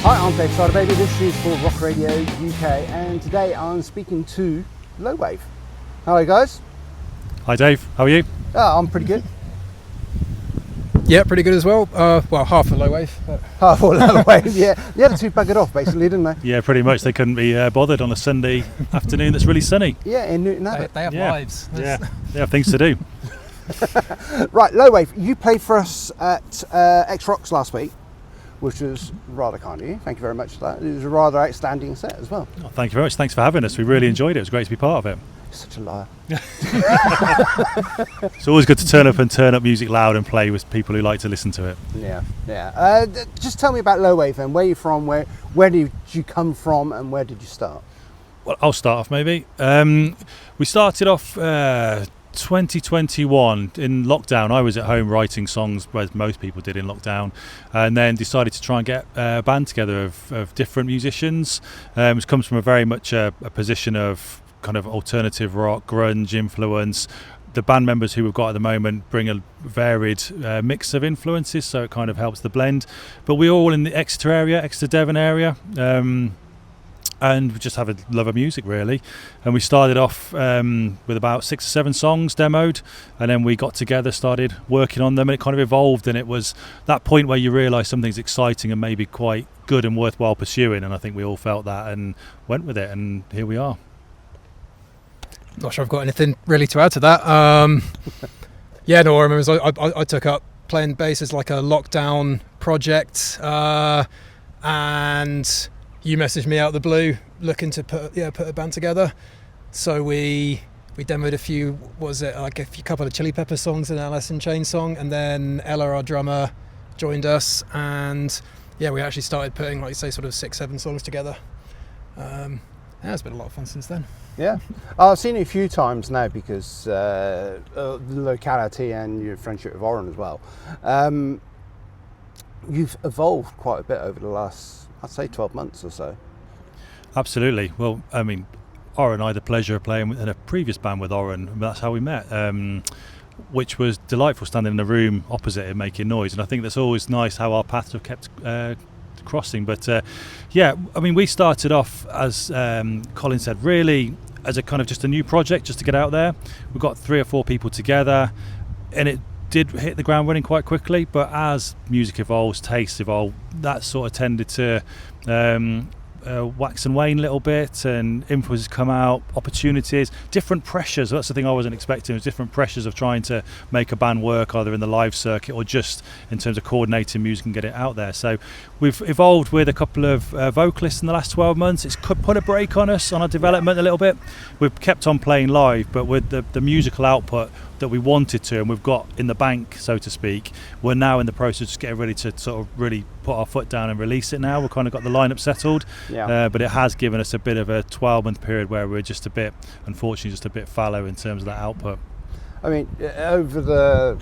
Hi, I'm Dave Baby. This is for Rock Radio UK, and today I'm speaking to Low Wave. Hello, guys. Hi, Dave. How are you? I'm pretty good. Yeah, pretty good as well. Well, half a Low Wave. But... Half a Low Wave, yeah. The other two buggered off, basically, didn't they? Yeah, pretty much. They couldn't be bothered on a Sunday afternoon that's really sunny. Yeah, in Newton Abbot. They have lives. Yeah, they have things to do. Right, Low Wave, you played for us at Exe Rocks last week, which was rather kind of you. Thank you very much for that. It was a rather outstanding set as well. Oh, thank you very much. Thanks for having us. We really enjoyed it. It was great to be part of it. You're such a liar. It's always good to turn up music loud and play with people who like to listen to it. Yeah. Just tell me about Low Wave then. Where are you from? Where did you come from, and where did you start? Well, I'll start off maybe. We started off 2021 in lockdown. I was at home writing songs, as most people did in lockdown, and then decided to try and get a band together of different musicians, which comes from a very much a position of kind of alternative rock, grunge influence. The band members who we've got at the moment bring a varied mix of influences, so it kind of helps the blend. But we're all in the Exeter area, Exeter Devon area, and we just have a love of music really. And we started off with about 6 or 7 songs demoed, and then we got together, started working on them, and it kind of evolved, and it was that point where you realise something's exciting and maybe quite good and worthwhile pursuing, and I think we all felt that and went with it, and here we are. Not sure I've got anything really to add to that. Yeah, no, I remember I took up playing bass as like a lockdown project, and you messaged me out of the blue looking to put a band together. So we demoed a couple of Chili Pepper songs and an Alice in Chains song, and then Ella, our drummer, joined us, and yeah, we actually started putting, like you say, sort of 6-7 songs together. It's been a lot of fun since then. Yeah, I've seen it a few times now because the locality and your friendship with Oren as well. You've evolved quite a bit over the last, I'd say, 12 months or so. Absolutely. Well, I mean, Oren, I had the pleasure of playing in a previous band with Oren, and that's how we met, which was delightful, standing in a room opposite and making noise. And I think that's always nice how our paths have kept crossing. But yeah, I mean, we started off, as Colin said, really as a kind of just a new project, just to get out there. We got 3 or 4 people together, and it did hit the ground running quite quickly. But as music evolves, tastes evolve, that sort of tended to wax and wane a little bit, and influences come out, opportunities, different pressures. That's the thing I wasn't expecting, was different pressures of trying to make a band work either in the live circuit or just in terms of coordinating music and get it out there. So we've evolved with a couple of vocalists in the last 12 months. It's put a break on us on our development a little bit. We've kept on playing live, but with the musical output that we wanted to, and we've got in the bank, so to speak, we're now in the process of just getting ready to sort of really put our foot down and release it now. We've kind of got the lineup settled, but it has given us a bit of a 12-month period where we're just a bit, unfortunately, just a bit fallow in terms of that output. I mean, over the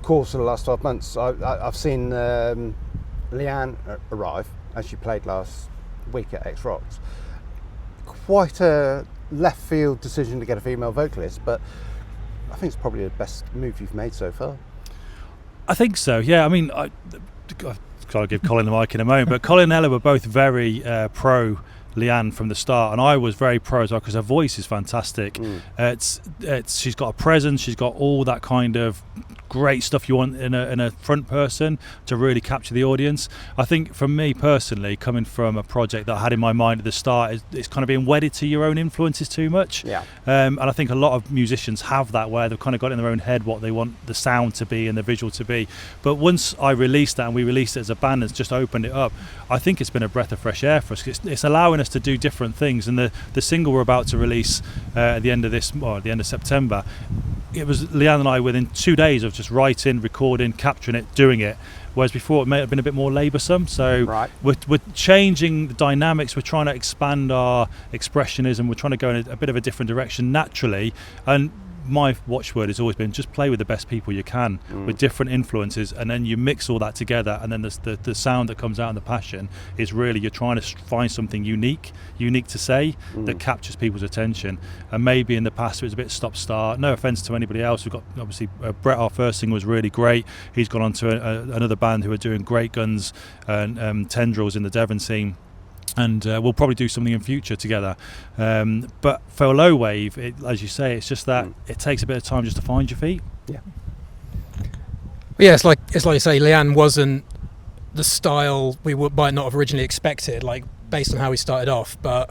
course of the last 12 months, I've seen Leanne arrive, as she played last week at Exe Rocks. Quite a left field decision to get a female vocalist, but I think it's probably the best move you've made so far. I think so, yeah. I mean, I've got to give Colin the mic in a moment, but Colin and Ella were both very pro Leanne from the start, and I was very pro as well because her voice is fantastic. She's got a presence, she's got all that kind of great stuff you want in a front person to really capture the audience. I think for me personally, coming from a project that I had in my mind at the start, it's kind of being wedded to your own influences too much. And I think a lot of musicians have that, where they've kind of got in their own head what they want the sound to be and the visual to be. But once I released that and we released it as a band and just opened it up, I think it's been a breath of fresh air for us. It's allowing us to do different things, and the single we're about to release at the end of September, it was Leanne and I within 2 days of just writing, recording, capturing it, doing it. Whereas before it may have been a bit more laboursome. So we're changing the dynamics. We're trying to expand our expressionism. We're trying to go in a bit of a different direction naturally. And my watchword has always been just play with the best people you can with different influences, and then you mix all that together, and then the sound that comes out and the passion is really you're trying to find something unique to say that captures people's attention. And maybe in the past it was a bit stop-start. No offence to anybody else. We've got obviously Brett, our first singer, was really great. He's gone on to another band who are doing great guns and tendrils in the Devon scene. And we'll probably do something in future together. But for a low wave, as you say, it's just that it takes a bit of time just to find your feet. Yeah. Yeah, it's like you say, Leanne wasn't the style we might not have originally expected, like based on how we started off. But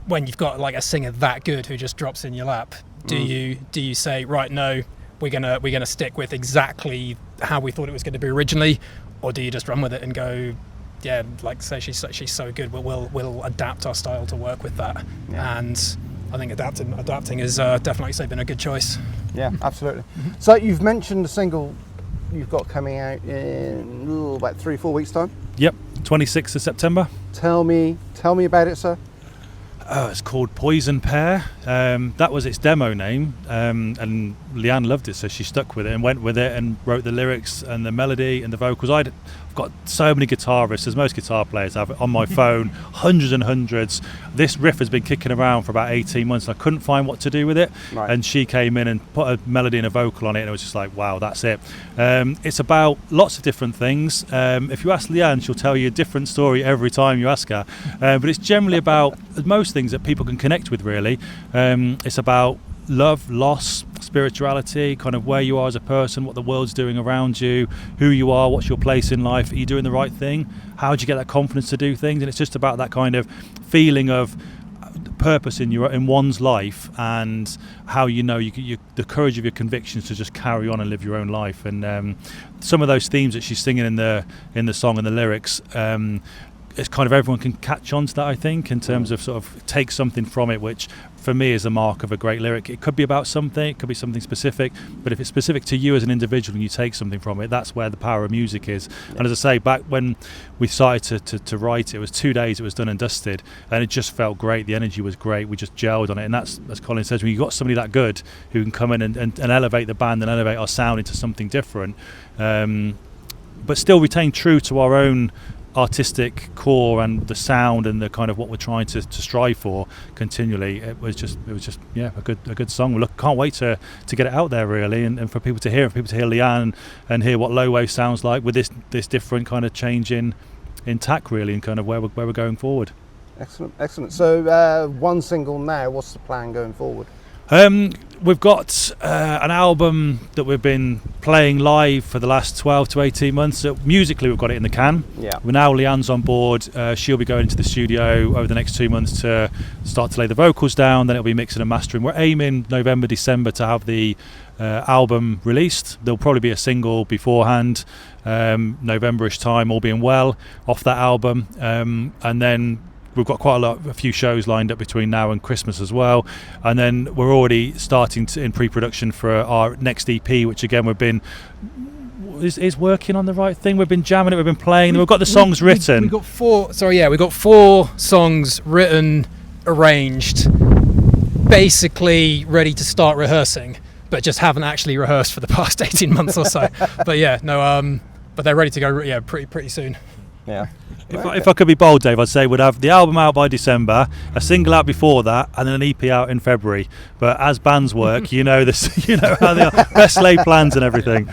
when you've got like a singer that good who just drops in your lap, do you say, right, no, we're gonna stick with exactly how we thought it was going to be originally, or do you just run with it and go, yeah, like say she's so good, we'll adapt our style to work with that. Yeah. And I think adapting has definitely been a good choice. Yeah, absolutely. So you've mentioned the single you've got coming out in about 3-4 weeks time. Yep, 26th of September. Tell me about it, sir. It's called Poison Pear. That was its demo name, and Leanne loved it, so she stuck with it and went with it and wrote the lyrics and the melody and the vocals. I've got so many guitarists, as most guitar players have, on my phone, hundreds and hundreds. This riff has been kicking around for about 18 months, and I couldn't find what to do with it. Right. And she came in and put a melody and a vocal on it, and it was just like, wow, that's it. It's about lots of different things. If you ask Leanne, she'll tell you a different story every time you ask her. But it's generally about most things that people can connect with, really. It's about love, loss, spirituality, kind of where you are as a person, what the world's doing around you, who you are, what's your place in life, are you doing the right thing, how do you get that confidence to do things. And it's just about that kind of feeling of purpose in one's life, and how you the courage of your convictions to just carry on and live your own life. And some of those themes that she's singing in the song and the lyrics, it's kind of everyone can catch on to that, I think, in terms of sort of take something from it, which for me is a mark of a great lyric. It could be about something, it could be something specific, but if it's specific to you as an individual and you take something from it, that's where the power of music is. Yeah. And as I say, back when we started to write it was 2 days, it was done and dusted, and it just felt great. The energy was great. We just gelled on it, and that's, as Colin says, when you've got somebody that good who can come in and elevate the band and elevate our sound into something different, but still retain true to our own artistic core and the sound and the kind of what we're trying to strive for continually. It was just a good song. We can't wait to get it out there, really, and for people to hear Leanne and hear what low wave sounds like with this different kind of change in tack, really, and kind of where we're going forward. Excellent. So one single now. What's the plan going forward? We've got an album that we've been playing live for the last 12 to 18 months. So musically, we've got it in the can. Yeah. Leanne's on board. She'll be going into the studio over the next 2 months to start to lay the vocals down. Then it'll be mixing and mastering. We're aiming November, December to have the album released. There'll probably be a single beforehand, November-ish time, all being well, off that album. And then we've got a few shows lined up between now and Christmas as well, and then we're already starting in pre-production for our next EP, which again is working on the right thing. We've been jamming it, we've been playing, we've got the songs written. We got 4 songs written, arranged, basically ready to start rehearsing, but just haven't actually rehearsed for the past 18 months or so. But they're ready to go pretty soon. Yeah. If I could be bold, Dave, I'd say we'd have the album out by December, a single out before that, and then an EP out in February. But as bands work, you know how they are. Best laid plans and everything.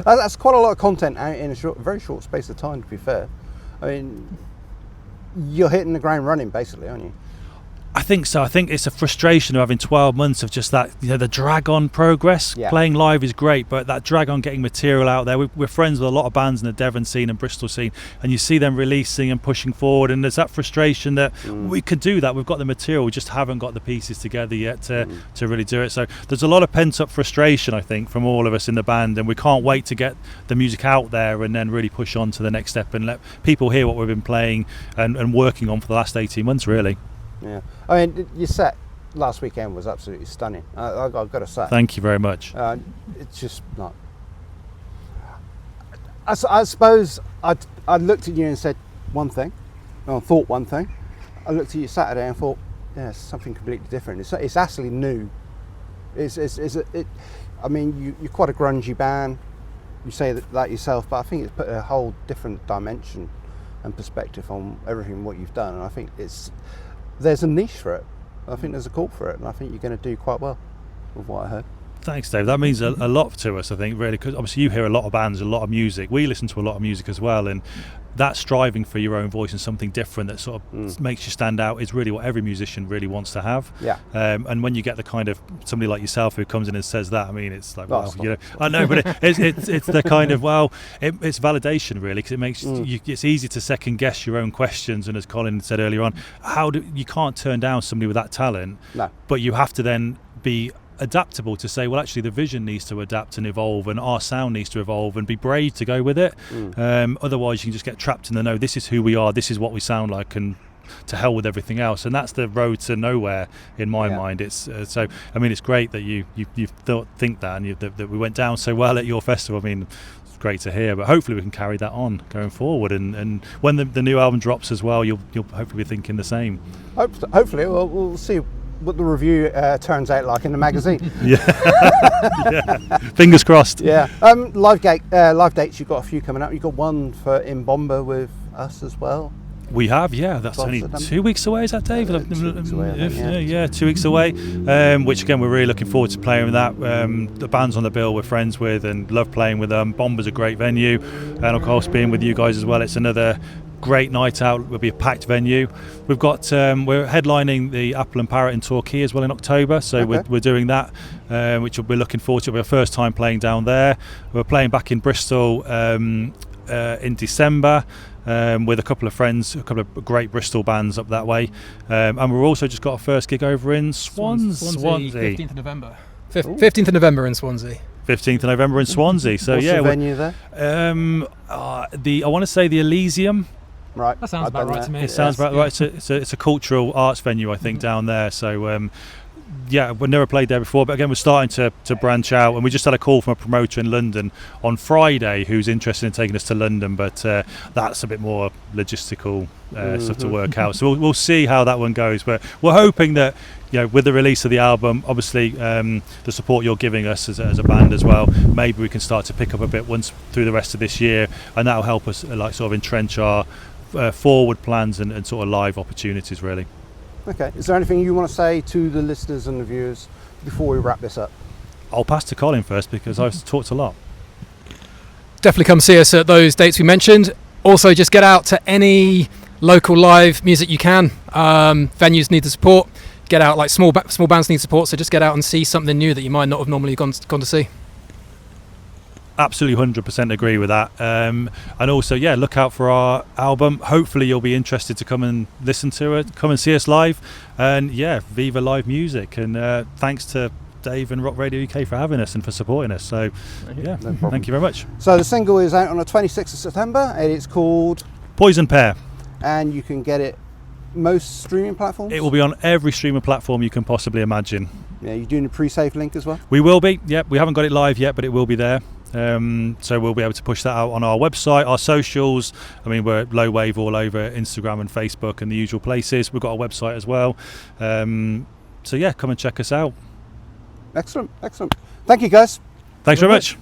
That's quite a lot of content out in a very short space of time, to be fair. I mean, you're hitting the ground running, basically, aren't you? I think so. I think it's a frustration of having 12 months of just that, the drag on progress. Yeah. Playing live is great, but that drag on getting material out there. We're friends with a lot of bands in the Devon scene and Bristol scene, and you see them releasing and pushing forward, and there's that frustration that we could do that. We've got the material, we just haven't got the pieces together yet to really do it. So there's a lot of pent up frustration, I think, from all of us in the band, and we can't wait to get the music out there and then really push on to the next step and let people hear what we've been playing and working on for the last 18 months, really. Yeah, I mean, your set last weekend was absolutely stunning. I've got to say. Thank you very much. It's just not. I suppose I looked at you and said one thing, thought one thing. I looked at you Saturday and thought it's something completely different. It's actually new. I mean, you're quite a grungy band. You say that yourself, but I think it's put a whole different dimension and perspective on everything what you've done. And I think there's a niche for it. I think there's a call for it, and I think you're going to do quite well with what I heard. Thanks, Dave. That means a lot to us, I think, really, because obviously you hear a lot of bands, a lot of music. We listen to a lot of music as well, and that striving for your own voice and something different that sort of makes you stand out is really what every musician really wants to have. Yeah. And when you get the kind of somebody like yourself who comes in and says that, I mean, it's like, Oh, well, I know, but it's the kind of, it's validation really, because it makes it's easy to second guess your own questions. And as Colin said earlier on, you can't turn down somebody with that talent, No. but you have to then be adaptable to say, well, actually the vision needs to adapt and evolve, and our sound needs to evolve, and be brave to go with it. Otherwise you can just get trapped in the no, this is who we are, this is what we sound like, and to hell with everything else. And that's the road to nowhere in my mind. It's so I mean, it's great that you think that, and that we went down so well at your festival. I mean, it's great to hear, but hopefully we can carry that on going forward, and when the new album drops as well, you'll hopefully be thinking the same. Hopefully we'll see what the review turns out like in the magazine. Yeah. Fingers crossed. Yeah. Live dates, you've got a few coming up. You've got one in Bomber with us as well. We have, yeah. That's only 2 weeks away, is that, Dave? 2 weeks away, I think, yeah, 2 weeks away. Which again, we're really looking forward to playing with that. The band's on the bill we're friends with and love playing with them. Bomber's a great venue, and of course being with you guys as well, it's another great night out. Will be a packed venue. We've got we're headlining the Apple and Parrot in Torquay as well in October, so we're doing that, which we're looking forward to. It'll be our first time playing down there. We're playing back in Bristol in December with a couple of friends, a couple of great Bristol bands up that way, and we've also just got our first gig over in Swansea. 15th of November. 15th of November in Swansea. 15th of November in Swansea. So What's yeah, the venue there? I want to say the Elysium. Right. That sounds about right to me. It sounds about right. It's a cultural arts venue, I think, down there. So yeah, we've never played there before, but again, we're starting to branch out, and we just had a call from a promoter in London on Friday who's interested in taking us to London, but that's a bit more logistical stuff to work out. So we'll see how that one goes, but we're hoping that, you know, with the release of the album, obviously the support you're giving us as a band as well, maybe we can start to pick up a bit once through the rest of this year, and that'll help us like sort of entrench our forward plans and sort of live opportunities really. Okay. Is there anything you want to say to the listeners and the viewers before we wrap this up? I'll pass to Colin first because I've talked a lot. Definitely come see us at those dates we mentioned. Also, just get out to any local live music you can. Venues need the support. Get out, like small bands need support, so just get out and see something new that you might not have normally gone to see. Absolutely 100% agree with that, and also look out for our album. Hopefully you'll be interested to come and listen to it, come and see us live, and viva live music, and thanks to Dave and Rock Radio UK for having us and for supporting us. So No problem. thank you very much. So the single is out on the 26th of September and it's called Poison Pear. And you can get it most streaming platforms? It will be on every streaming platform you can possibly imagine. Yeah, you're doing a pre-save link as well? We will be, we haven't got it live yet, but it will be there. So we'll be able to push that out on our website, our socials. I mean, we're Low Wave all over Instagram and Facebook and the usual places. We've got a website as well. So come and check us out. Excellent. Thank you, guys. Thanks very much.